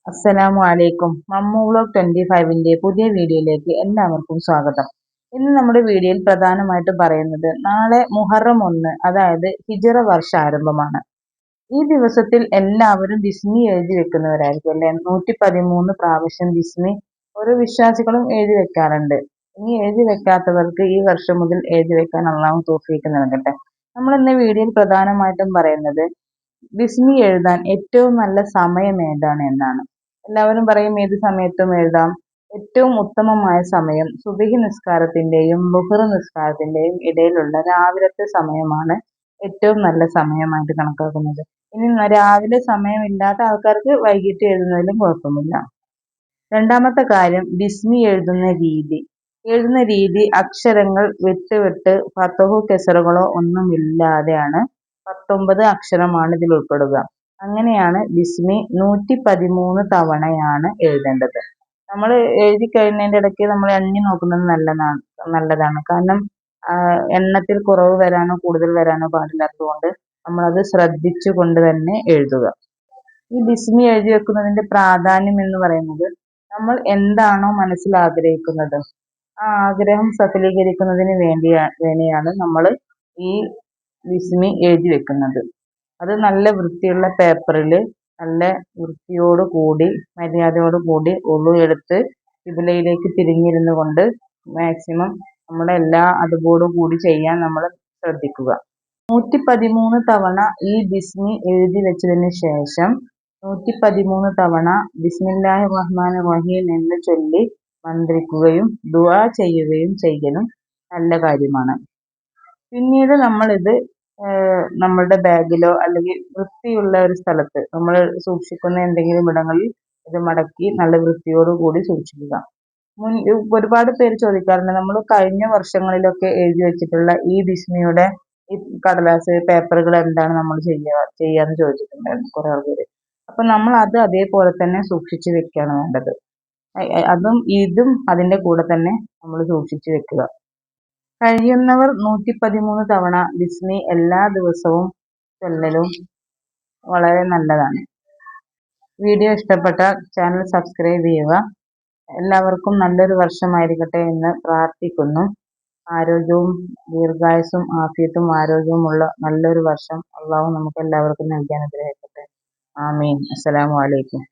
അസ്സലാമു അലൈക്കും. മമ്മു വ്ലോഗ് 25ന്റെ പുതിയ വീഡിയോയിലേക്ക് എല്ലാവർക്കും സ്വാഗതം. ഇന്ന് നമ്മുടെ വീഡിയോയിൽ പ്രധാനമായിട്ടും പറയുന്നത് നാളെ മുഹറം 1, അതായത് ഹിജ്റ വർഷാരംഭമാണ്. ഈ ദിവസത്തിൽ എല്ലാവരും ബിസ്മി എഴുതി വെക്കുന്നവരായിരിക്കും അല്ലെ. 113 പ്രാവശ്യം ബിസ്മി ഓരോ വിശ്വാസികളും എഴുതി വെക്കാറുണ്ട്. ഇനി എഴുതി വെക്കാത്തവർക്ക് ഈ വർഷം മുതൽ എഴുതി വെക്കാൻ അള്ളാഹു തൗഫീഖ് നൽകട്ടെ. നമ്മൾ ഇന്ന് വീഡിയോയിൽ പ്രധാനമായിട്ടും പറയുന്നത് ബിസ്മി എഴുതാൻ ഏറ്റവും നല്ല സമയം ഏതാണ് എന്നാണ്. എല്ലാവരും പറയും ഏത് സമയത്തും എഴുതാം. ഏറ്റവും ഉത്തമമായ സമയം സുബ്ഹി നിസ്കാരത്തിന്റെയും ളുഹർ നിസ്കാരത്തിന്റെയും ഇടയിലുള്ള രാവിലത്തെ സമയമാണ് ഏറ്റവും നല്ല സമയമായിട്ട് കണക്കാക്കുന്നത്. ഇനി രാവിലെ സമയമില്ലാത്ത ആൾക്കാർക്ക് വൈകിട്ട് എഴുതുന്നതിലും കുഴപ്പമില്ല. രണ്ടാമത്തെ കാര്യം ബിസ്മി എഴുതുന്ന രീതി അക്ഷരങ്ങൾ വിട്ട് ഫതഹോ കെസറുകളോ ഒന്നുമില്ലാതെയാണ്. 19 അക്ഷരമാണ് ഇതിൽ ഉൾപ്പെടുക. അങ്ങനെയാണ് ബിസ്മി 113 തവണയാണ് എഴുതേണ്ടത്. നമ്മൾ എഴുതി കഴിഞ്ഞതിൻ്റെ ഇടയ്ക്ക് നമ്മൾ എണ്ണി നോക്കുന്നത് നല്ലതാണ്. കാരണം എണ്ണത്തിൽ കുറവ് വരാനോ കൂടുതൽ വരാനോ പാടില്ലാത്തതുകൊണ്ട് നമ്മളത് ശ്രദ്ധിച്ചു കൊണ്ട് തന്നെ എഴുതുക. ഈ ബിസ്മി എഴുതി വെക്കുന്നതിന്റെ പ്രാധാന്യം എന്ന് പറയുന്നത് നമ്മൾ എന്താണോ മനസ്സിൽ ആഗ്രഹിക്കുന്നത് ആ ആഗ്രഹം സഫലീകരിക്കുന്നതിന് വേണ്ടിയാണ് നമ്മൾ ഈ ബിസ്മി എഴുതി വെക്കുന്നത്. അത് നല്ല വൃത്തിയുള്ള പേപ്പറിൽ നല്ല വൃത്തിയോട് കൂടി മര്യാദയോട് കൂടി ഒളു എടുത്ത് കിബിലയിലേക്ക് തിരിഞ്ഞിരുന്നു കൊണ്ട് മാക്സിമം നമ്മുടെ എല്ലാ അതുപോടും കൂടി ചെയ്യാൻ നമ്മൾ ശ്രദ്ധിക്കുക. 113 തവണ ഈ ബിസ്മി എഴുതി വെച്ചതിന് ശേഷം 113 തവണ ബിസ്മില്ലാഹിർ റഹ്മാനിർ റഹീം എന്ന് ചൊല്ലി മന്ത്രിക്കുകയും ദുആ ചെയ്യുകയും ചെയ്യലും നല്ല കാര്യമാണ്. പിന്നീട് നമ്മളിത് നമ്മളുടെ ബാഗിലോ അല്ലെങ്കിൽ വൃത്തിയുള്ള ഒരു സ്ഥലത്ത് നമ്മൾ സൂക്ഷിക്കുന്ന എന്തെങ്കിലും ഇടങ്ങളിൽ ഇത് മടക്കി നല്ല വൃത്തിയോട് കൂടി സൂക്ഷിക്കുക. ഒരുപാട് പേര് ചോദിക്കാറുണ്ട്, നമ്മൾ കഴിഞ്ഞ വർഷങ്ങളിലൊക്കെ എഴുതി വെച്ചിട്ടുള്ള ഈ ബിസ്മിയുടെ ഈ കടലാസ് പേപ്പറുകൾ എന്താണ് നമ്മൾ ചെയ്യാന്ന് ചോദിച്ചിട്ടുണ്ടായിരുന്നു കുറെ പേര്. അപ്പൊ നമ്മൾ അത് അതേപോലെ തന്നെ സൂക്ഷിച്ചു വെക്കുകയാണ് വേണ്ടത്. ഇതും അതിന്റെ കൂടെ തന്നെ നമ്മൾ സൂക്ഷിച്ചു വെക്കുക. കഴിയുന്നവർ 113 തവണ ബിസ്മി എല്ലാ ദിവസവും ചൊല്ലലും വളരെ നല്ലതാണ്. വീഡിയോ ഇഷ്ടപ്പെട്ടാൽ ചാനൽ സബ്സ്ക്രൈബ് ചെയ്യുക. എല്ലാവർക്കും നല്ലൊരു വർഷമായിരിക്കട്ടെ എന്ന് പ്രാർത്ഥിക്കുന്നു. ആരോഗ്യവും ദീർഘായുസ്സും ആഫിയത്തും ആരോഗ്യവുമുള്ള നല്ലൊരു വർഷം അള്ളാഹു നമുക്ക് എല്ലാവർക്കും നൽകാൻ അനുഗ്രഹിക്കട്ടെ. ആമീൻ. അസ്സലാമു അലൈക്കും.